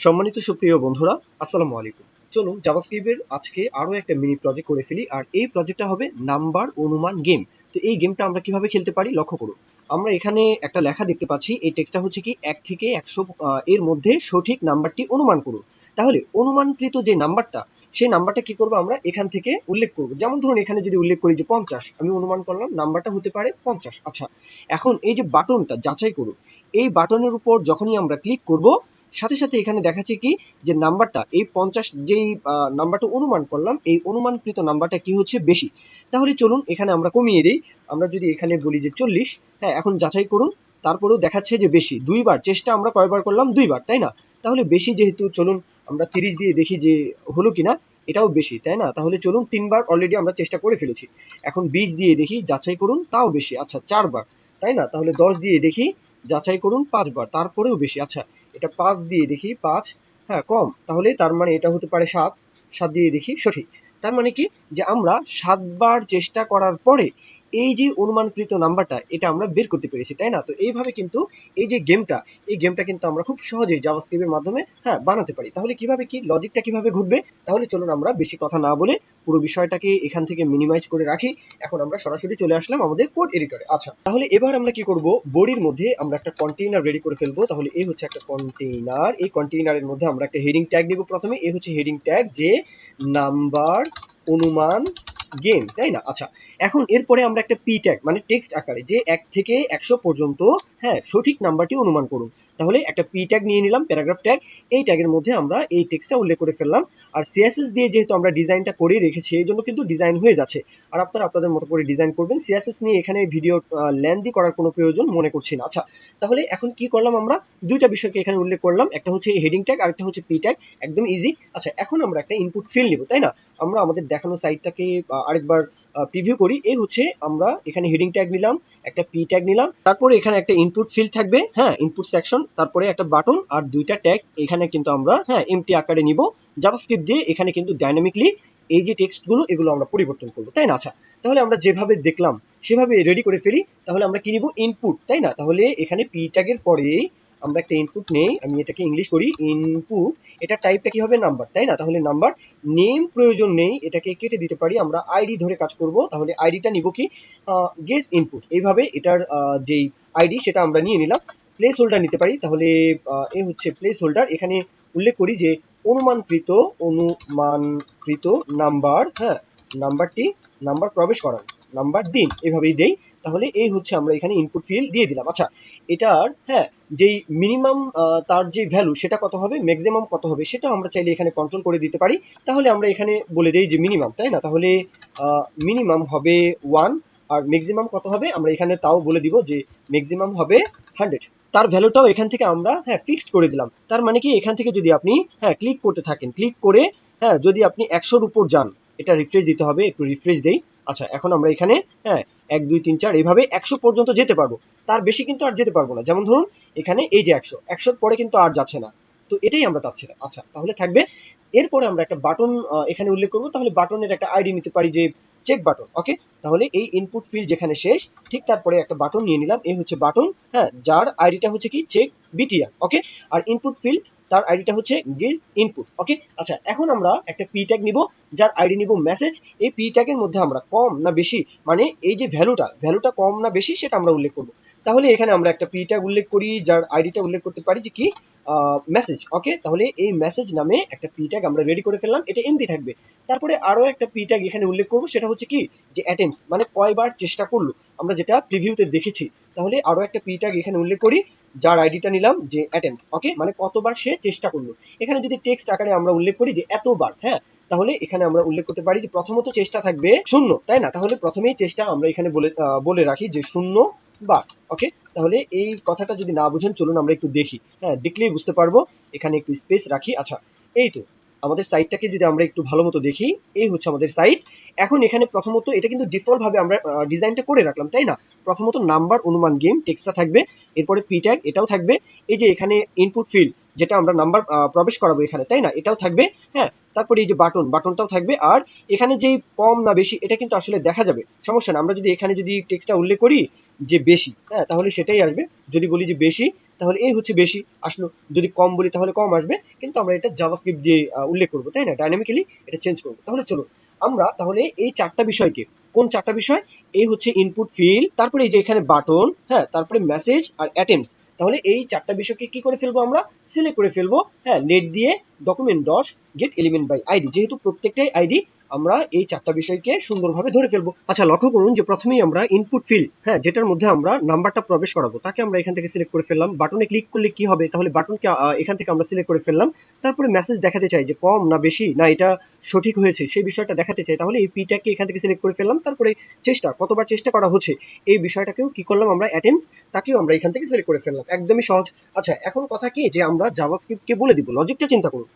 সম্মানিত সুপ্রিয় বন্ধুরা, আসসালামু আলাইকুম। চলুন জাভাস্ক্রিপ্টের আজকে আরো একটা মিনি প্রজেক্ট করে ফেলি। আর এই প্রজেক্টটা হবে নাম্বার অনুমান গেম। তো এই গেমটা আমরা কিভাবে খেলতে পারি লক্ষ্য করুন। আমরা এখানে একটা লেখা দেখতে পাচ্ছি, এই টেক্সটটা হচ্ছে কি 1 থেকে 100 এর মধ্যে সঠিক নাম্বারটি অনুমান করুন। তাহলে অনুমানকৃত যে নাম্বারটা, সেই নাম্বারটা কি করব, আমরা এখান থেকে উল্লেখ করব। যেমন ধরুন এখানে যদি উল্লেখ করি যে 50, আমি অনুমান করলাম নাম্বারটা হতে পারে 50। আচ্ছা, এখন এই যে বাটনটা যাচাই করুন, এই বাটনের উপর যখনই আমরা ক্লিক করব, সাথে সাথে এখানে দেখাচ্ছে কি যে নাম্বারটা এই 50 যেই নাম্বারটা অনুমান করলাম, এই অনুমানকৃত নাম্বারটা কি হচ্ছে বেশি। তাহলে চলুন এখানে আমরা কমিয়ে দিই। আমরা যদি এখানে বলি যে 40, হ্যাঁ এখন যাচাই করুন, তারপরেও দেখাচ্ছে যে বেশি। দুইবার চেষ্টা আমরা কয়বার করলাম, দুইবার, তাই না? তাহলে বেশি যেহেতু, চলুন আমরা 30 দিয়ে দেখি যে হলো কিনা। এটাও বেশি, তাই না? তাহলে চলুন 3বার অলরেডি আমরা চেষ্টা করে ফেলেছি। এখন 20 দিয়ে দেখি, যাচাই করুন, তাও বেশি। আচ্ছা 4বার, তাই না? তাহলে 10 দিয়ে দেখি, যাচাই করুন, 5বার, তারপরেও বেশি। আচ্ছা এটা 5 দিয়ে দেখি, 5, হ্যাঁ কম, তাহলে তার মানে এটা হতে পারে 7। 7 দিয়ে দেখি, সঠিক। তার মানে কি যে আমরা 7বার চেষ্টা করার পরে এই যে অনুমানকৃত নাম্বারটা, এটা আমরা বের করতে পেরেছি, তাই না? তো এইভাবে কিন্তু এই যে গেমটা, এই গেমটা কিন্তু আমরা খুব সহজেই জাভাস্ক্রিপ্টের মাধ্যমে বানাতে পারি। তাহলে কিভাবে কি লজিকটা কিভাবে ঘটবে, তাহলে চলুন আমরা বেশি কথা না বলে পুরো বিষয়টাকে এখান থেকে মিনিমাইজ করে রাখি। এখন আমরা সরাসরি চলে আসলাম আমাদের কোড এডিটরে। আচ্ছা তাহলে এবার আমরা কি করব, বডির মধ্যে আমরা একটা কন্টেইনার রেডি করে ফেলবো। তাহলে এই হচ্ছে একটা কন্টেইনার, এই কন্টেইনারের মধ্যে আমরা একটা হেডিং ট্যাগ নিব প্রথমে। এই হচ্ছে হেডিং ট্যাগ, যে নাম্বার অনুমান গেম, তাই না? আচ্ছা এখন এরপরে আমরা একটা পি ট্যাগ, মানে টেক্সট আকারে, যে 1 থেকে 100 পর্যন্ত সঠিক নাম্বারটি অনুমান করুন। তাহলে একটা পি ট্যাগ নিয়ে নিলাম, প্যারাগ্রাফ ট্যাগ। এই ট্যাগের মধ্যে আমরা এই টেক্সটটা উল্লেখ করে ফেললাম। আর সিএসএস দিয়ে যেহেতু আমরা ডিজাইনটা করে রেখেছি, এই জন্য কিন্তু ডিজাইন হয়ে যাচ্ছে। আর আপনারা আপনাদের মতো করে ডিজাইন করবেন। সিএসএস নিয়ে এখানে ভিডিও লেন্থি করার কোনো প্রয়োজন মনে করছি না। আচ্ছা তাহলে এখন কি করলাম, আমরা দুইটা বিষয়কে এখানে উল্লেখ করলাম, একটা হচ্ছে হেডিং ট্যাগ আর একটা হচ্ছে পি ট্যাগ, একদম ইজি। আচ্ছা এখন আমরা একটা ইনপুট ফিল্ড নিব, তাই না? আমরা আমাদের দেখানো সাইটটাকে আরেকবার প্রিভিউ করি। এই হচ্ছে আমরা এখানে হেডিং ট্যাগ নিলাম, একটা পি ট্যাগ নিলাম, তারপরে এখানে একটা ইনপুট ফিল্ড থাকবে, ইনপুট সেকশন, তারপরে একটা বাটন আর দুইটা ট্যাগ এখানে কিন্তু আমরা এমটি আকারে নিব। জাভাস্ক্রিপ্ট দিয়ে এখানে কিন্তু ডাইনামিকলি এই যে টেক্সটগুলো, এগুলো আমরা পরিবর্তন করবো, তাই না? আচ্ছা তাহলে আমরা যেভাবে দেখলাম সেভাবে রেডি করে ফেলি। তাহলে আমরা কি নিব, ইনপুট, তাই না? তাহলে এখানে পি ট্যাগের পরে আমরা একটা ইনপুট নেই, আমি এটাকে ইংলিশ করি ইনপুট। এটা টাইপটা কি হবে, নাম্বার, তাই না? তাহলে নাম্বার। নেম প্রয়োজন নেই, এটাকে কেটে দিতে পারি, আমরা আইডি ধরে কাজ করব। তাহলে আইডিটা নিব কি, গেস ইনপুট। এইভাবে এটার যেই আইডি সেটা আমরা নিয়ে নিলাম। প্লেস হোল্ডার নিতে পারি, তাহলে এ হচ্ছে প্লেস হোল্ডার। এখানে উল্লেখ করি যে অনুমানকৃত নাম্বার, নাম্বারটি, নাম্বার প্রবেশ করান, নাম্বার দিন, এভাবেই দেই। তাহলে এই হচ্ছে আমরা এখানে ইনপুট ফিল্ড দিয়ে দিলাম। আচ্ছা এটার যেই মিনিমাম, তার যে ভ্যালু সেটা কত হবে, ম্যাক্সিমাম কত হবে, সেটা আমরা চাইলে এখানে কন্ট্রোল করে দিতে পারি। তাহলে আমরা এখানে বলে দেই যে মিনিমাম, তাই না? তাহলে মিনিমাম হবে 1, আর ম্যাক্সিমাম কত হবে আমরা এখানে তাও বলে দিব যে ম্যাক্সিমাম হবে 100। তার ভ্যালুটাও এখান থেকে আমরা ফিক্সড করে দিলাম। তার মানে কি, এখান থেকে যদি আপনি ক্লিক করতে থাকেন, ক্লিক করে যদি আপনি 100-র উপর যান, এটা রিফ্রেশ দিতে হবে, একটু রিফ্রেশ দেই। আচ্ছা এখন আমরা এখানে 1 2 3 4 এইভাবে 100 পর্যন্ত যেতে পারবো। তার বেশি কিন্তু আর যেতে পারবো না। যেমন ধরুন এখানে এই যে 100, 100-র পরে কিন্তু আর যাচ্ছে না। তো এটাই আমরা চাচ্ছি না। আচ্ছা তাহলে থাকবে। এরপরে আমরা একটা বাটন এখানে উল্লেখ করবো। তাহলে বাটনের একটা আইডি নিতে পারি, যে চেক বাটন। ওকে, তাহলে এই ইনপুট ফিল্ড যেখানে শেষ, ঠিক তারপরে একটা বাটন নিয়ে নিলাম। এই হচ্ছে বাটন, যার আইডিটা হচ্ছে কি চেক বিটিআর। ওকে, আর ইনপুট ফিল্ড, তার আইডিটা হচ্ছে গেস ইনপুট। ওকে, আচ্ছা এখন আমরা একটা পি ট্যাগ নিব, যার আইডি নিব মেসেজ। এই পি ট্যাগের মধ্যে আমরা কম না বেশি, মানে এই যে ভ্যালুটা কম না বেশি সেটা আমরা উল্লেখ করব। তাহলে এখানে আমরা একটা পি ট্যাগ উল্লেখ করি, যার আইডিটা উল্লেখ করতে পারি যে কি মেসেজ। ওকে, তাহলে এই মেসেজ নামে একটা পি ট্যাগ আমরা রেডি করে ফেললাম, এটা এমডি থাকবে। তারপরে আরো একটা পি ট্যাগ এখানে উল্লেখ করব, সেটা হচ্ছে কি যে অ্যাটেম্পস, মানে কয়বার চেষ্টা করলো, আমরা যেটা প্রিভিউতে দেখেছি। তাহলে আরো একটা পি ট্যাগ এখানে উল্লেখ করি, যার আইডিটা নিলাম যে অ্যাটেম্পস। ওকে, মানে কতবার সে চেষ্টা করলো। এখানে যদি টেক্সট আকারে আমরা উল্লেখ করি যে এতবার, তাহলে এখানে আমরা উল্লেখ করতে পারি যে প্রথমত চেষ্টা থাকবে 0, তাই না? তাহলে প্রথমেই চেষ্টা আমরা এখানে বলে রাখি যে 0 বার। ওকে, তাহলে এই কথাটা যদি না বুঝেন, চলুন আমরা একটু দেখি। দেখলেই বুঝতে পারবো। এখানে একটু স্পেস রাখি। আচ্ছা এই তো আমাদের সাইটটাকে যদি আমরা একটু ভালো মতো দেখি, এই হচ্ছে আমাদের সাইট। এখন এখানে প্রথমত এটা কিন্তু ডিফল্ট ভাবে আমরা ডিজাইনটা করে রাখলাম, তাই না? প্রথমত নাম্বার অনুমান গেম টেক্সটটা থাকবে, এরপরে পি ট্যাগ এটাও থাকবে, এই যে এখানে ইনপুট ফিল্ড যেটা আমরা নাম্বার প্রবেশ করাবো এখানে, তাই না? এটাও থাকবে। তারপরে এই যে বাটনটাও থাকবে। আর এখানে যেই কম না বেশি, এটা কিন্তু আসলে দেখা যাবে, সমস্যা না। আমরা যদি এখানে যদি টেক্সটটা উল্লেখ করি যে বেশি, তাহলে সেটাই আসবে। যদি বলি যে বেশি, তাহলে এই হচ্ছে বেশি আসলো, যদি কম বলি তাহলে কম আসবে, কিন্তু আমরা এটা জাভাস্ক্রিপ্ট দিয়ে উল্লেখ করবো, তাই না, ডাইনামিক্যালি এটা চেঞ্জ করবো। তাহলে চলো আমরা তাহলে এই চারটা বিষয়কে, কোন চারটা বিষয়, এই হচ্ছে ইনপুট ফিল্ড, তারপরে এই যে এখানে বাটন, হ্যাঁ, তারপরে মেসেজ আর অ্যাটেম্পস, তাহলে এই চারটা বিষয়কে কি করে ফেলবো, আমরা সিলেক্ট করে ফেলবো, হ্যাঁ, লেট দিয়ে document dot get element by ID, যেহেতু প্রত্যেকটাই আইডি আমরা এই চারটা বিষয়কে সুন্দরভাবে ধরে ফেলবো। আচ্ছা, লক্ষ্য করুন যে প্রথমেই আমরা ইনপুট ফিল্ড, হ্যাঁ, যেটার মধ্যে আমরা নাম্বারটা প্রবেশ করাবো, তাকে আমরা এখান থেকে সিলেক্ট করে ফেললাম। বাটনে ক্লিক করলে কি হবে, তাহলে বাটনকে এখান থেকে আমরা সিলেক্ট করে ফেললাম। তারপরে মেসেজ দেখাতে চাই যে কম না বেশি না এটা সঠিক হয়েছে সেই বিষয়টা দেখাতে চাই, তাহলে এই পিটাকে এখান থেকে সিলেক্ট করে ফেললাম। তারপরে চেষ্টা, কতবার চেষ্টা করা হচ্ছে এই বিষয়টাকেও কি করলাম আমরা, অ্যাটেম্পস, তাকেও আমরা এখান থেকে সিলেক্ট করে ফেললাম, একদমই সহজ। আচ্ছা, এখন কথা কি যে আমরা জাভাস্ক্রিপ্টকে বলে দিব, লজিকটা চিন্তা করুন,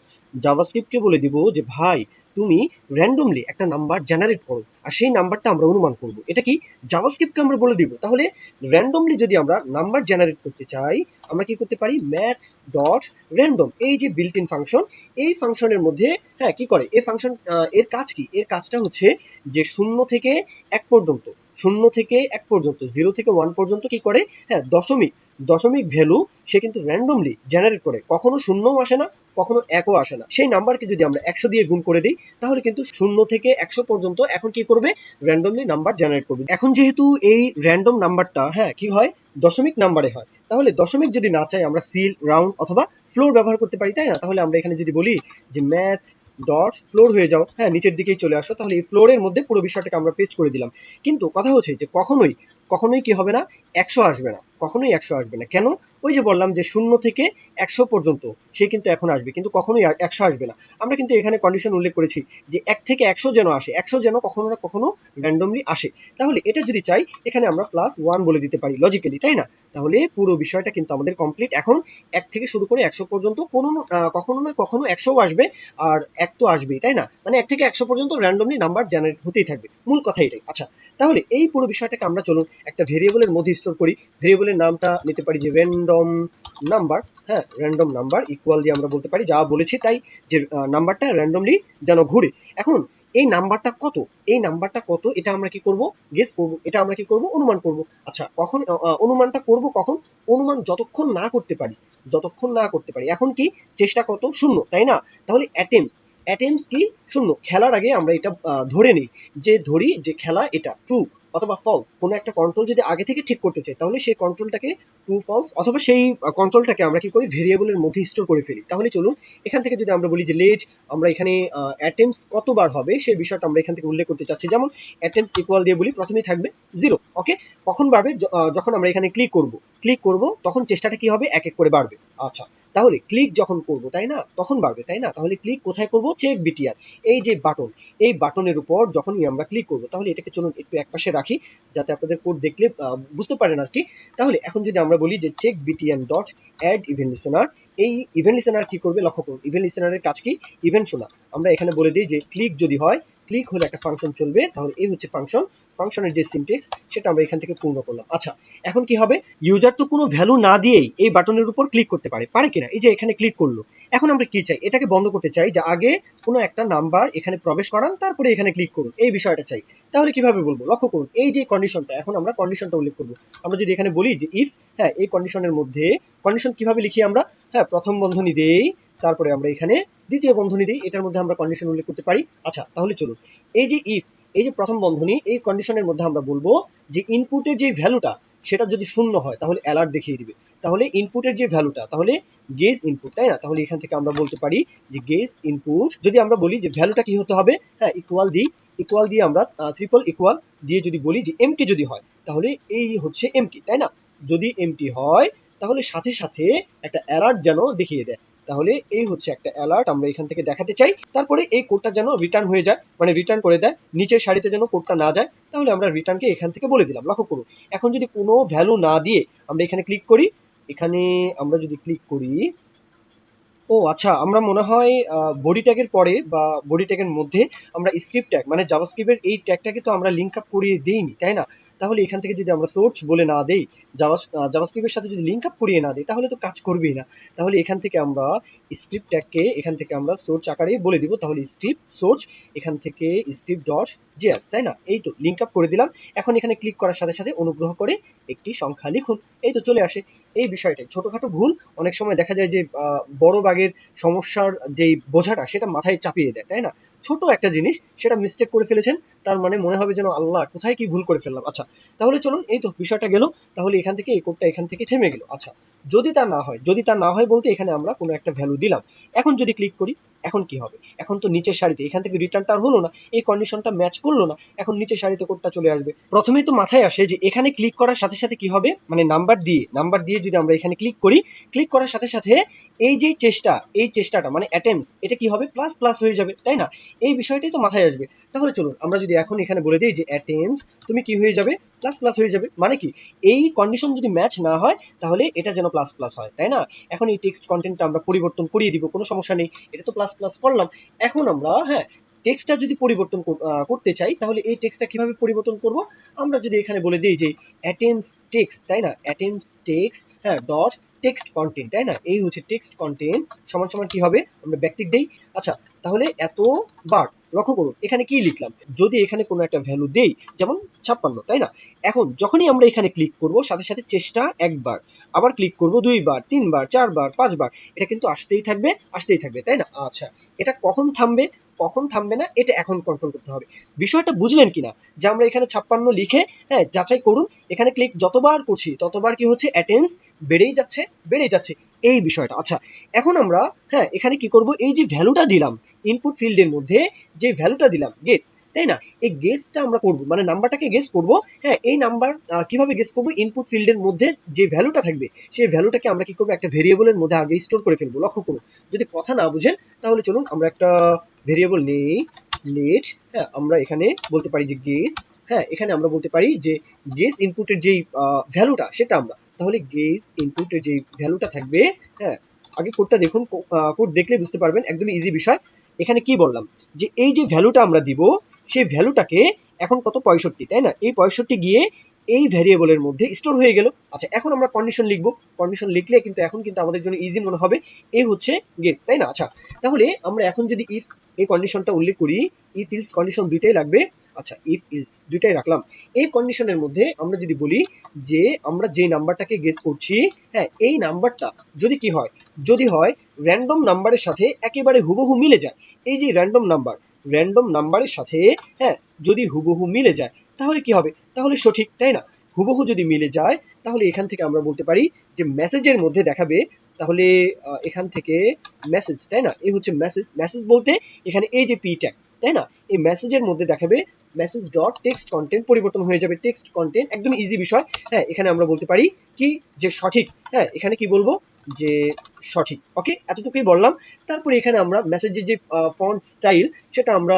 জাভাস্ক্রিপ্টকে বলে দিব যে ভাই তুমি র্যান্ডমলি একটা নাম্বার জেনারেট করো, আর সেই নাম্বারটা আমরা অনুমান করব। এটা কি, জাভাস্ক্রিপ্টকে আমরা বলে দিব। তাহলে র্যান্ডমলি যদি আমরা নাম্বার জেনারেট করতে চাই, আমরা কি করতে পারি, ম্যাথস ডট র্যান্ডম, এই যে বিল্ট ইন ফাংশন, এই ফাংশনের মধ্যে, হ্যাঁ, কি করে এই ফাংশন, এর কাজ কি, এর কাজটা হচ্ছে যে 0 থেকে 1 পর্যন্ত, 0 থেকে 1 পর্যন্ত, 0 থেকে 1 পর্যন্ত কি করে, হ্যাঁ, দশমিক, দশমিক ভ্যালু সে কিন্তু র্যান্ডমলি জেনারেট করে, কখনো শূন্যও আসে না, কখনো একও আসে না। সেই নাম্বারকে যদি আমরা 100 দিয়ে গুণ করে দিই, তাহলে কিন্তু 0 থেকে 100 পর্যন্ত এখন কি করবে, র্যান্ডমলি নাম্বার জেনারেট করবে। এখন যেহেতু এই র্যান্ডম নাম্বারটা, হ্যাঁ, কি হয়, দশমিক নাম্বারে হয়, তাহলে দশমিক যদি না চাই, আমরা সিল, রাউন্ড অথবা ফ্লোর ব্যবহার করতে পারি, তাই না। তাহলে আমরা এখানে যদি বলি যে ম্যাথস ডট ফ্লোর হয়ে যাও, হ্যাঁ, নিচের দিকেই চলে আসো, তাহলে এই ফ্লোরের মধ্যে পুরো বিষয়টাকে আমরা পেস্ট করে দিলাম। কিন্তু কথা হচ্ছে যে কখনোই কখনোই কি হবে না, 100 আসবে না, কখনোই 100 আসবে না। কেন, ওই যে বললাম যে 0 থেকে 100 পর্যন্ত সে কিন্তু এখন আসবে, কিন্তু কখনোই 100 আসবে না। আমরা কিন্তু এখানে কন্ডিশন উল্লেখ করেছি যে 1 থেকে 100 যেন আসে, 100 যেন কখনো না কখনো র্যান্ডমলি আসে। তাহলে এটা যদি চাই, এখানে আমরা +1 বলে দিতে পারি লজিক্যালি, তাই না। তাহলে পুরো বিষয়টা কিন্তু আমাদের কমপ্লিট। এখন 1 থেকে শুরু করে 100 পর্যন্ত কখনো না কখনো 100 আসবে, আর 1 তো আসবেই, তাই না, মানে 1 থেকে 100 পর্যন্ত র্যান্ডমলি নাম্বার জেনারেট হতেই থাকবে, মূল কথা এটাই। আচ্ছা, তাহলে এই পুরো বিষয়টাকে আমরা চলুন একটা ভেরিয়েবলের মধ্যে স্টোর করি। ভেরিয়েবলের নামটা নিতে পারি যে র্যান্ডম নাম্বার, হ্যাঁ, র্যান্ডম নাম্বার ইকুয়াল দিয়ে আমরা বলতে পারি যা বলেছি তাই, যে নাম্বারটা র্যান্ডমলি যেন ঘুরে। এখন এই নাম্বারটা কত, এই নাম্বারটা কত, এটা আমরা কি করব, গেস করব, এটা আমরা কি করব, অনুমান করব। আচ্ছা, কখন অনুমানটা করব, কখন, অনুমান যতক্ষণ না করতে পারি, যতক্ষণ না করতে পারি। এখন কি, চেষ্টা কত, 0, তাই না। তাহলে অ্যাটেম্পস, অ্যাটেম্পস কি, 0, খেলার আগে আমরা এটা ধরে নিই, যে ধরি যে খেলা এটা ট্রু অথবা ফলস, কোনো একটা কন্ট্রোল যদি আগে থেকে ঠিক করতে চাই, তাহলে সেই কন্ট্রোলটাকে ট্রু ফলস, অথবা সেই কন্ট্রোলটাকে আমরা কি করি, ভেরিয়েবলের মধ্যে স্টোর করে ফেলি। তাহলে চলুন এখান থেকে যদি আমরা বলি যে লেট, আমরা এখানে অ্যাটেম্পস কতবার হবে সেই বিষয়টা আমরা এখান থেকে উল্লেখ করতে চাচ্ছি। যেমন অ্যাটেম্পস ইকুয়াল দিয়ে বলি, প্রথমেই থাকবে 0, ওকে। কখন বাড়বে, যখন আমরা এখানে ক্লিক করব তখন চেষ্টাটা কি হবে, এক এক করে বাড়বে। আচ্ছা, তাহলে ক্লিক যখন করব, তাই না, তখন বাড়বে, তাই না। তাহলে ক্লিক কোথায় করব, চেক বিটিআর, এই যে বাটন, এই বাটনের উপর যখনই আমরা ক্লিক করব, তাহলে এটাকে চলুন একটু একপাশে রাখি, যাতে আপনাদের কোড দেখলে বুঝতে পারেন আর কি। তাহলে এখন যদি আমরা বলি যে check BTN dot add event listener, এই ইভেন্ট লিসেনার কি করবে, লক্ষ্য করুন, ইভেন্ট লিসেনারের কাজ কি, ইভেন্ট শোনা। আমরা এখানে বলে দিই যে ক্লিক যদি হয়, ক্লিক হলে একটা ফাংশন চলবে, তাহলে এই হচ্ছে ফাংশন, ফাংশনের যে সিনটেক্স সেটা আমরা এখান থেকে পূর্ণ করলাম। আচ্ছা, এখন কি হবে, ইউজার তো কোনো ভ্যালু না দিয়েই এই বাটনের উপর ক্লিক করতে পারে, পারে কিনা, এই যে এখানে ক্লিক করলো। এখন আমরা কি চাই, এটাকে বন্ধ করতে চাই, যে আগে কোনো একটা নাম্বার এখানে প্রবেশ করান, তারপরে এখানে ক্লিক করুন, এই বিষয়টা চাই। তাহলে কিভাবে বলবো, লক্ষ্য করুন, এই যে কন্ডিশনটা, এখন আমরা কন্ডিশনটা উল্লেখ করবো। আমরা যদি এখানে বলি যে ইফ, হ্যাঁ, এই কন্ডিশনের মধ্যে, কন্ডিশন কিভাবে লিখি আমরা, হ্যাঁ, প্রথম বন্ধনী দেই, তারপরে আমরা এখানে দ্বিতীয় বন্ধনী দিই, এটার মধ্যে আমরা কন্ডিশন উল্লেখ করতে পারি। আচ্ছা, তাহলে চলুন এই যে ইফ, এই যে প্রথম বন্ধনী, এই কন্ডিশনের মধ্যে আমরা বলবো যে ইনপুটের যে ভ্যালুটা সেটা যদি 0 হয় তাহলে অ্যালার্ট দেখিয়ে দিবে। তাহলে ইনপুটের যে ভ্যালুটা, তাহলে গেজ ইনপুট, তাই না, তাহলে এখান থেকে আমরা বলতে পারি যে গেজ ইনপুট, যদি আমরা বলি যে ভ্যালুটা কি হতে হবে, হ্যাঁ, ইকুয়াল দিয়ে আমরা ট্রিপল ইকুয়াল দিয়ে যদি বলি যে এমটি যদি হয়, তাহলে এই হচ্ছে এমটি, তাই না। যদি এমটি হয় তাহলে সাথে সাথে একটা অ্যালার্ট যেন দেখিয়ে দেয়, তাহলে এই হচ্ছে একটা অ্যালার্ট আমরা এখান থেকে দেখাতে চাই। তারপরে এই কোডটা যেন রিটার্ন হয়ে যায়, মানে রিটার্ন করে দেয়, নিচের সারিতে যেন কোডটা না যায়, তাহলে আমরা রিটার্নকে এখান থেকে বলে দিলাম। লক্ষ্য করুন, এখন যদি কোনো ভ্যালু না দিয়ে আমরা এখানে ক্লিক করি, এখানে আমরা যদি ক্লিক করি, ও আচ্ছা, আমরা মনে হয় বডি ট্যাগের পরে বা বডি ট্যাগের মধ্যে আমরা স্ক্রিপ্ট ট্যাগ, মানে জাভাস্ক্রিপ্টের এই ট্যাগটাকে তো আমরা লিঙ্ক আপ করিয়ে দেইনি, তাই না। তাহলে এখান থেকে যদি আমরা সোর্স বলে না দেই, জাভাস্ক্রিপ্টের সাথে যদি লিঙ্ক আপ করিয়ে না দিই, তাহলে তো কাজ করবেই না। তাহলে এখান থেকে আমরা স্ক্রিপ্ট ট্যাগকে এখান থেকে আমরা সোর্স আকারে বলে দিব, তাহলে স্ক্রিপ্ট সোর্স, এখান থেকে স্ক্রিপ্ট ডট জেএস, তাই না, এই তো লিঙ্ক আপ করে দিলাম। এখন এখানে ক্লিক করার সাথে সাথে অনুগ্রহ করে একটি সংখ্যা লিখুন, এই তো চলে আসে। এই বিষয়টাই ছোটখাটো ভুল অনেক সময় দেখা যায় যে বড় বাগের সমস্যার যেই বোঝাটা সেটা মাথায় চাপিয়ে দেয়, তাই না? ছোট একটা জিনিস সেটা মিস্টেক করে ফেলেছেন, তার মানে মনে হবে যেন আল্লাহ কোথায় কি ভুল করে ফেললাম। আচ্ছা, তাহলে চলুন, এই তো বিষয়টা গেল। তাহলে এখান থেকে এই কোডটা এখান থেকে থেমে গেল। আচ্ছা, যদি তা না হয় বলতে এখানে আমরা কোনো একটা ভ্যালু দিলাম। এখন যদি ক্লিক করি, এখন কি হবে? এখন তো নিচের সারিতে এখান থেকে রিটার্নটা আর হলো না, এই কন্ডিশনটা ম্যাচ করলো না। এখন নিচের সারিতে কোডটা চলে আসবে। প্রথমেই তো মাথায় আসে যে এখানে ক্লিক করার সাথে সাথে কি হবে, মানে নাম্বার দিয়ে যদি আমরা এখানে ক্লিক করি, ক্লিক করার সাথে সাথে এই যে চেষ্টাটা মানে অ্যাটেম্পটস, এটা কি হবে? প্লাস প্লাস হয়ে যাবে, তাই না? এই বিষয়টাই তো মাথায় আসবে। তাহলে চলুন আমরা যদি এখন এখানে বলে দিই যে অ্যাটেম্পটস তুমি কি হয়ে যাবে? প্লাস প্লাস হয়ে যাবে। মানে কি, এই কন্ডিশন যদি ম্যাচ না হয় তাহলে এটা যেন প্লাস প্লাস হয়, তাই না? এখন এই টেক্সট কন্টেন্টটা আমরা পরিবর্তন করিয়ে দিব, কোনো সমস্যা নেই। এটা তো প্লাস প্লাস করলাম। এখন আমরা টেক্সটটা যদি পরিবর্তন করতে চাই, তাহলে এই টেক্সটটা কিভাবে পরিবর্তন করব? আমরা যদি এখানে বলে দিই যে অ্যাটেম্পটস টেক্সট, তাই না? Attempts text dot text content, তাই না? এই হচ্ছে টেক্সট কন্টেন্ট সমান সমান কি হবে? আমরা ব্যাকটিক দেই। আচ্ছা, তাহলে এতবার লক্ষ্য করুন এখানে কি লিখলাম। যদি এখানে কোনো একটা ভ্যালু দেই, যেমন 56, তাই না? এখন যখনই আমরা এখানে ক্লিক করব, সাথে সাথে চেষ্টা একবার, আবার ক্লিক করব দুইবার, তিনবার, চারবার, পাঁচবার, এটা কিন্তু আসতেই থাকবে, তাই না? আচ্ছা, এটা কখন থামবে না, এটা এখন কন্ট্রোল করতে হবে। বিষয়টা বুঝলেন কিনা? যে আমরা এখানে 56 লিখে যাচাই করুন, এখানে ক্লিক যতবার করছি ততবার কি হচ্ছে? অ্যাটেম্পটস বেড়েই যাচ্ছে এই বিষয়টা। আচ্ছা, এখন আমরা এখানে কি করব? এই যে ভ্যালুটা দিলাম ইনপুট ফিল্ডের মধ্যে, যে ভ্যালুটা দিলাম গেস, তাই না? এই গেসটা আমরা করব, মানে নাম্বারটাকে গেস করব। এই নাম্বার কিভাবে গেস করব? ইনপুট ফিল্ডের মধ্যে যে ভ্যালুটা থাকবে সেই ভ্যালুটাকে আমরা কি করব? একটা ভেরিয়েবলের মধ্যে আগে স্টোর করে ফেলবো। লক্ষ্য করুন, যদি কথা না বুঝেন তাহলে চলুন আমরা একটা ভেরিয়েবল নেই, লেট। আমরা এখানে বলতে পারি যে গেস। এখানে আমরা বলতে পারি যে গেস ইনপুটের যেই ভ্যালুটা সেটা আমরা, তাহলে গেস ইনপুটের যে ভ্যালুটা থাকবে, হ্যাঁ আগে কোডটা দেখুন, কোড দেখলে বুঝতে পারবেন, একদমই ইজি বিষয়। এখানে কি বললাম যে এই যে ভ্যালুটা আমরা দিব, সেই ভ্যালুটাকে এখন কত? 65, তাই না? এই 65 গিয়ে এই ভ্যারিয়েবলের মধ্যে স্টোর হয়ে গেল। আচ্ছা, এখন আমরা কন্ডিশন লিখবো। কন্ডিশন লিখলে কিন্তু এখন কিন্তু আমাদের জন্য ইজি মনে হবে। এই হচ্ছে গেস, তাই না? আচ্ছা, তাহলে আমরা এখন যদি ইফ এই কন্ডিশনটা উল্লেখ করি, ইফ ইলস কন্ডিশন দুইটাই লাগবে। আচ্ছা, ইফ ইলস দুইটাই রাখলাম। এই কন্ডিশনের মধ্যে আমরা যদি বলি যে আমরা যে নাম্বারটাকে গেস করছি, এই নাম্বারটা যদি কি হয়, যদি হয় র্যান্ডম নাম্বারের সাথে একেবারে হুবহু মিলে যায়। এই যে র্যান্ডম নাম্বারের সাথে যদি হুবহু মিলে যায় তাহলে কি হবে? তাহলে সঠিক, তাই না? হুবহু যদি মিলে যায় তাহলে এখান থেকে আমরা বলতে পারি যে মেসেজের মধ্যে দেখাবে। তাহলে এখান থেকে মেসেজ, তাই না? এই হচ্ছে মেসেজ বলতে এখানে এই যে পি ট্যাগ, তাই না? এই মেসেজের মধ্যে দেখাবে মেসেজ ডট টেক্সট কন্টেন্ট পরিবর্তন হয়ে যাবে টেক্সট কন্টেন্ট, একদম ইজি বিষয়। এখানে আমরা বলতে পারি কি যে সঠিক। এখানে কি বলবো? যে সঠিক। ওকে, এতটুকুই বললাম। তারপরে এখানে আমরা মেসেজের যে ফন্ট স্টাইল সেটা আমরা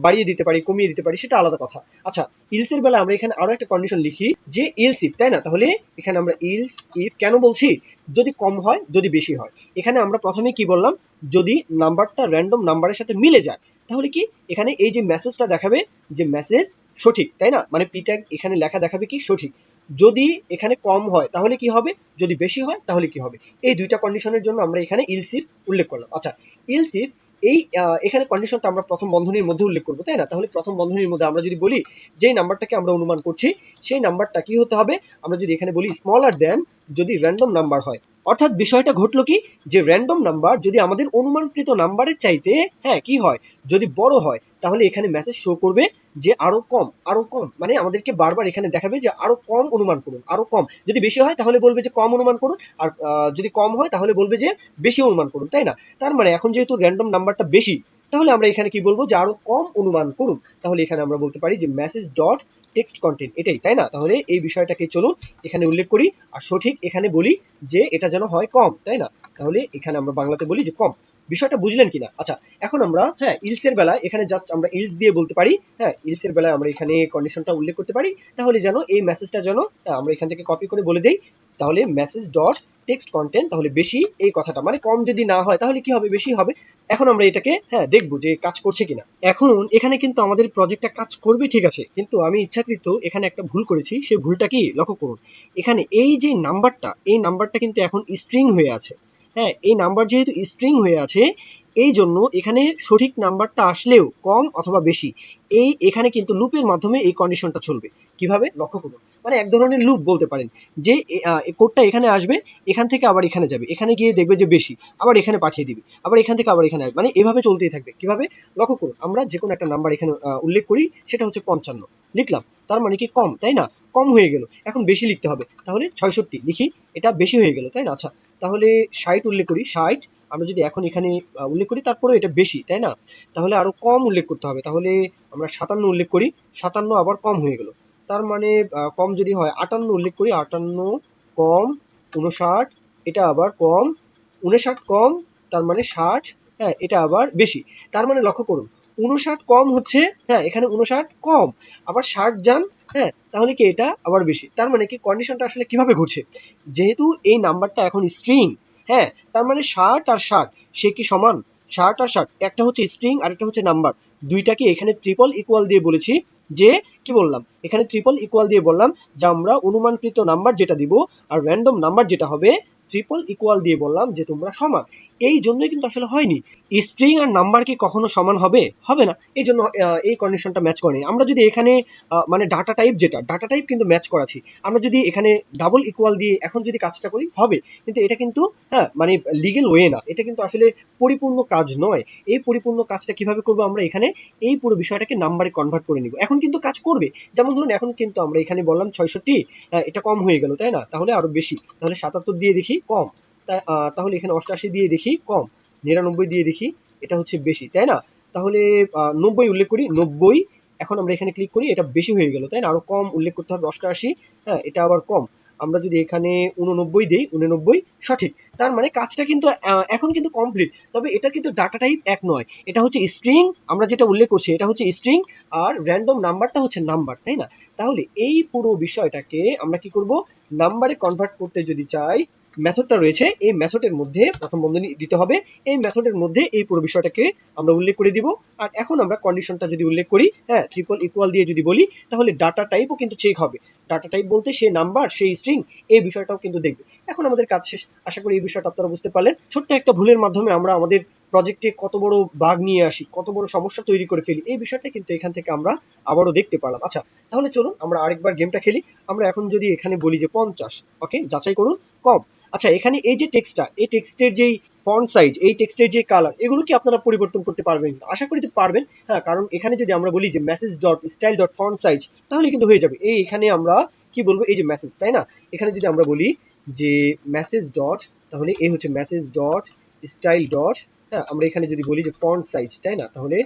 বাড়িয়ে দিতে পারি, কমিয়ে দিতে পারি, সেটা আলাদা কথা। আচ্ছা, ইলসের বেলা আমরা এখানে আরো একটা কন্ডিশন লিখি যে ইলস ইফ, তাই না? তাহলে এখানে আমরা ইলস ইফ কেন বলছি? যদি কম হয়, যদি বেশি হয়। এখানে আমরা প্রথমে কি বললাম? যদি নাম্বারটা র্যান্ডম নাম্বারের সাথে মিলে যায় তাহলে কি এখানে এই যে মেসেজটা দেখাবে যে মেসেজ সঠিক, তাই না? মানে পি ট্যাগ এখানে লেখা দেখাবে কি সঠিক। যদি এখানে কম হয় তাহলে কি হবে? যদি বেশি হয় তাহলে কি হবে? এই দুইটা কন্ডিশনের জন্য আমরা এখানে ইলস ইফ উল্লেখ করলাম। আচ্ছা, ইলস ইফ এই এখানে কন্ডিশনটা আমরা প্রথম বন্ধনীর মধ্যে উল্লেখ করবো, তাই না? তাহলে প্রথম বন্ধনীর মধ্যে আমরা যদি বলি যেই নাম্বারটাকে আমরা অনুমান করছি সেই নাম্বারটা কি হতে হবে? আমরা যদি এখানে বলি স্মলার দেন যদি র্যান্ডম নাম্বার হয়, অর্থাৎ বিষয়টা ঘটলো কি যে র্যান্ডম নাম্বার যদি আমাদের অনুমানকৃত নাম্বারের চাইতে কি হয়, যদি বড় হয়, তাহলে এখানে মেসেজ শো করবে যে আরো কম, মানে আমাদেরকে বারবার এখানে দেখাবে যে আরো কম অনুমান করুন, আরো কম। যদি বেশি হয় তাহলে বলবে যে কম অনুমান করুন, আর যদি কম হয় তাহলে বলবে যে বেশি অনুমান করুন, তাই না? তার মানে এখন যেহেতু র্যান্ডম নাম্বারটা বেশি, তাহলে আমরা এখানে কি বলবো? যে আরো কম অনুমান করুন। তাহলে এখানে আমরা বলতে পারি যে মেসেজ ডট টেক্সট কন্টেন্ট, এটাই, তাই না? তাহলে এই বিষয়টাকে চলুন এখানে উল্লেখ করি, আর সঠিক এখানে বলি যে এটা যেন হয় কম, তাই না? তাহলে এখানে আমরা বাংলাতে বলি যে কম। বিষয়টা বুঝলেন কিনা? আচ্ছা, এখন আমরা ইলসের বেলায় এখানে জাস্ট আমরা ইলস দিয়ে বলতে পারি, ইলসের বেলায় আমরা এখানে কন্ডিশনটা উল্লেখ করতে পারি। তাহলে যেন এই মেসেজটা যেন আমরা এখান থেকে কপি করে বলে দেই, তাহলে মেসেজ ডট টেক্সট কন্টেন্ট, তাহলে বেশি এই কথাটা, মানে কম যদি না হয় তাহলে কি হবে? বেশি হবে। এখন আমরা এটাকে দেখবো যে কাজ করছে কিনা। এখন এখানে কিন্তু আমাদের প্রজেক্টটা কাজ করবে, ঠিক আছে, কিন্তু আমি ইচ্ছাকৃত এখানে একটা ভুল করেছি। সেই ভুলটা কি? লক্ষ্য করুন, এখানে এই যে নাম্বারটা, এই নাম্বারটা কিন্তু এখন স্ট্রিং হয়ে আছে। এই নাম্বার যেহেতু স্ট্রিং হয়ে আছে, এই জন্য এখানে সঠিক নাম্বারটা আসলেও কম অথবা বেশি, এখানে কিন্তু লুপের মাধ্যমে এই কন্ডিশনটা চলবে। কিভাবে লক্ষ্য করুন, মানে এক ধরনের লুপ বলতে পারেন, যে কোডটা এখানে আসবে, এখান থেকে আবার এখানে যাবে, এখানে গিয়ে দেখবে যে বেশি, আবার এখানে পাঠিয়ে দিবে, আবার এখান থেকে আবার এখানে আসবে, মানে এভাবে চলতেই থাকবে। কিভাবে লক্ষ্য করুন, আমরা যে কোনো একটা নাম্বার এখানে উল্লেখ করি, সেটা হচ্ছে 55 লিখলাম, তার মানে কি কম, তাই না? কম হয়ে গেল, এখন বেশি লিখতে হবে, তাহলে 66 লিখি, এটা বেশি হয়ে গেল, তাই না? আচ্ছা, তাহলে 60 উল্লেখ করি, 60 আমরা যদি এখন এখানে উল্লেখ করি, তারপরেও এটা বেশি, তাই না? তাহলে আরো কম উল্লেখ করতে হবে, তাহলে আমরা 57 উল্লেখ করি, 57 আবার কম হয়ে গেল, তার মানে কম যদি হয় 58 উল্লেখ করি, 58 কম, 59 এটা আবার কম, 59 কম, তার মানে 60, হ্যাঁ এটা আবার বেশি। তার মানে লক্ষ্য করুন, 59 কম হচ্ছে, হ্যাঁ এখানে 59 কম, আবার 60 যান, হ্যাঁ তাহলে কি এটা আবার বেশি। তার মানে কি কন্ডিশনটা আসলে কিভাবে ঘটছে, যেহেতু এই নাম্বারটা এখন স্ট্রিং, হ্যাঁ তার মানে 60 আর 60 সে কি সমান, 60 আর 60 একটা হচ্ছে স্ট্রিং আর একটা হচ্ছে নাম্বার, দুইটাকে এখানে ট্রিপল ইকুয়াল দিয়ে বলেছি, যে কি বললাম এখানে ট্রিপল ইকুয়াল দিয়ে বললাম যে আমরা অনুমানকৃত নাম্বার যেটা দিব আর র্যান্ডম নাম্বার যেটা হবে ট্রিপল ইকুয়াল দিয়ে বললাম যে তোমরা সমান। এই জন্যই কিন্তু আসলে হয়নি, স্ট্রিং আর নাম্বার কি কখনো সমান হবে, হবে না, এই জন্য এই কন্ডিশনটা ম্যাচ করেনি। আমরা যদি এখানে মানে ডাটা টাইপ, যেটা ডাটা টাইপ কিন্তু ম্যাচ করাছি, আমরা যদি এখানে ডাবল ইকুয়াল দিয়ে এখন যদি কাজটা করি হবে, কিন্তু এটা কিন্তু হ্যাঁ মানে লিগেল ওয়ে না, এটা কিন্তু আসলে পরিপূর্ণ কাজ নয়। এই পরিপূর্ণ কাজটা কিভাবে করবো, আমরা এখানে এই পুরো বিষয়টাকে নাম্বারে কনভার্ট করে নিব, এখন কিন্তু কাজ করবে। যেমন ধরুন এখন কিন্তু আমরা এখানে বললাম 66, এটা কম হয়ে গেল, তাই না? তাহলে আরো বেশি, তাহলে 77 দিয়ে দেখি কম, তাহলে এখানে 88 দিয়ে দেখি কম, 99 দিয়ে দেখি এটা হচ্ছে বেশি, তাই না? তাহলে 90 উল্লেখ করি, 90 এখন আমরা এখানে ক্লিক করি, এটা বেশি হয়ে গেল, তাই না? আরো কম উল্লেখ করতে হবে, 88, হ্যাঁ এটা আবার কম, আমরা যদি এখানে 89 দিই, 89 সঠিক। তার মানে কাজটা কিন্তু এখন কিন্তু কমপ্লিট, তবে এটা কিন্তু ডাটা টাইপ এক নয়, এটা হচ্ছে স্ট্রিং, আমরা যেটা উল্লেখ করছি এটা হচ্ছে স্ট্রিং, আর র্যান্ডম নাম্বারটা হচ্ছে নাম্বার, তাই না? তাহলে এই পুরো বিষয়টাকে আমরা কি করব, নাম্বারে কনভার্ট করতে যদি চাই, মেথডটা রয়েছে, এই মেথডের মধ্যে প্রথম বন্ধনী দিতে হবে, এই মেথডের মধ্যে এই পুরো বিষয়টাকে আমরা উল্লেখ করে দিব। আর এখন আমরা কন্ডিশনটা যদি উল্লেখ করি, হ্যাঁ ট্রিপল ইকুয়াল দিয়ে যদি বলি, তাহলে ডাটা টাইপও কিন্তু চেক হবে, ডাটা টাইপ বলতে সে নাম্বার, সেই স্ট্রিং, এই বিষয়টাও কিন্তু দেখবে। এখন আমাদের কাজ শেষ, আশা করি এই বিষয়টা আপনারা বুঝতে পারলেন। ছোট্ট একটা ভুলের মাধ্যমে আমরা আমাদের প্রজেক্টে কত বড় বাগ নিয়ে আসি, কত বড় সমস্যা তৈরি করে ফেলি, এই বিষয়টা কিন্তু এখান থেকে আমরা আবারও দেখতে পারলাম। আচ্ছা, তাহলে চলুন আমরা আরেকবার গেমটা খেলি। আমরা এখন যদি এখানে বলি যে 50, ওকে যাচাই করুন কম। আচ্ছা, এখানে এই যে টেক্সটটা, এই টেক্সটের যেই ফন্ট সাইজ, এই টেক্সটের যে কালার, এগুলো কি আপনারা পরিবর্তন করতে পারবেন? আশা করি তো পারবেন, হ্যাঁ কারণ এখানে যদি আমরা বলি যে message dot style dot font size, তাহলে কিন্তু হয়ে যাবে। এখানে আমরা কি বলবো, এই যে মেসেজ, তাই না? এখানে যদি আমরা বলি যে মেসেজ ডট, তাহলে এই হচ্ছে মেসেজ ডট স্টাইল ডট, হ্যাঁ আমরা এখানে যদি বলি যে ফন্ট সাইজ, তাই না? তাহলে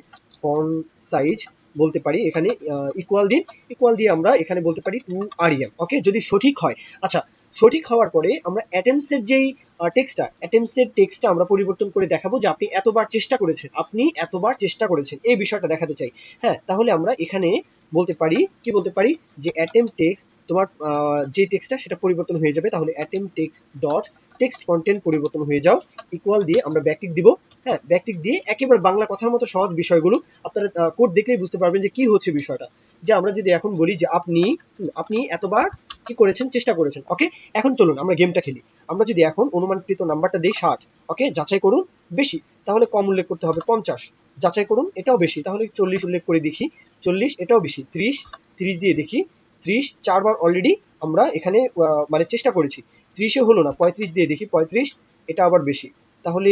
ফন্ট সাইজ বলতে পারি, এখানে ইকুয়াল দিন, ইকুয়াল দিয়ে আমরা এখানে বলতে পারি 2rem, ওকে যদি সঠিক হয়। আচ্ছা, সঠিক হওয়ার পরে আমরা অ্যাটেম্পসের যেই টেক্সটটা আমরা পরিবর্তন করে দেখাবো যে আপনি এতবার চেষ্টা করেছেন, আপনি এতবার চেষ্টা করেছেন, এই বিষয়টা দেখাতে চাই। হ্যাঁ, তাহলে আমরা এখানে বলতে পারি, কি বলতে পারি, যে অ্যাটেম্প টেক্সট, তোমার যে টেক্সটটা সেটা পরিবর্তন হয়ে যাবে, তাহলে attempt text dot text content পরিবর্তন হয়ে যাও, ইকুয়াল দিয়ে আমরা ব্যাকটিক দিব। হ্যাঁ, ব্যাকটিক দিয়ে একেবারে বাংলা কথার মতো সহজ বিষয়গুলো আপনারা কোড দেখলেই বুঝতে পারবেন যে কি হচ্ছে বিষয়টা। যে আমরা যদি এখন বলি যে আপনি এতবার কি করেছেন, চেষ্টা করেছেন, ওকে। এখন চলুন আমরা গেমটা খেলি। আমরা যদি এখন অনুমানকৃত নাম্বারটা দিই 60, ওকে যাচাই করুন বেশি, তাহলে কম উল্লেখ করতে হবে 50, যাচাই করুন এটাও বেশি, তাহলে 40 উল্লেখ করে দেখি, 40 এটাও বেশি, 30 দিয়ে দেখি, 30 চারবার অলরেডি আমরা এখানে মানে চেষ্টা করেছি, 30 হলো না, 35 দিয়ে দেখি, 35 এটা আবার বেশি, তাহলে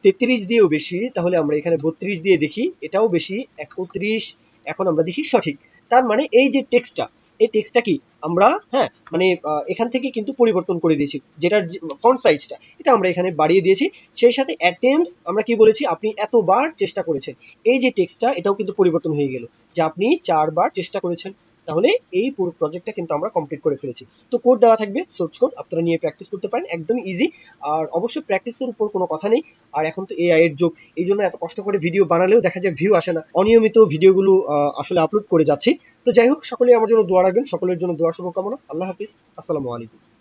33 দিয়েও বেশি, তাহলে আমরা এখানে 32 দিয়ে দেখি, এটাও বেশি, 31, এখন আমরা দেখি সঠিক। তার মানে এই যে টেক্সটটা, এই টেক্সটটা কি আমরা, হ্যাঁ মানে এখান থেকে কিন্তু পরিবর্তন করে দিয়েছি, যেটার ফন্ট সাইজটা এটা আমরা এখানে বাড়িয়ে দিয়েছি। সেই সাথে অ্যাটেম্পস আমরা কি বলেছি, আপনি এতবার চেষ্টা করেছেন, এই যে টেক্সটটা এটাও কিন্তু পরিবর্তন হয়ে গেল, যে আপনি 4বার চেষ্টা করেছেন। তাহলে এই পুরো প্রজেক্টটা কিন্তু আমরা কমপ্লিট করে ফেলেছি। তো কোড দেওয়া থাকবে, সোর্স কোড আপনারা নিয়ে প্র্যাকটিস করতে পারেন, একদমই ইজি। আর অবশ্যই প্র্যাকটিসের উপর কোনো কথা নেই। আর এখন তো এআই এর যুগ, এই জন্য এত কষ্ট করে ভিডিও বানালেও দেখা যায় ভিউ আসে না, অনিয়মিত ভিডিওগুলো আসলে আপলোড করে যাচ্ছি। তো যাই হোক, সকলেই আমার জন্য দোয়া রাখবেন, সকলের জন্য দোয়া শুভকামনা। আল্লাহ হাফিজ, আসসালামু আলাইকুম।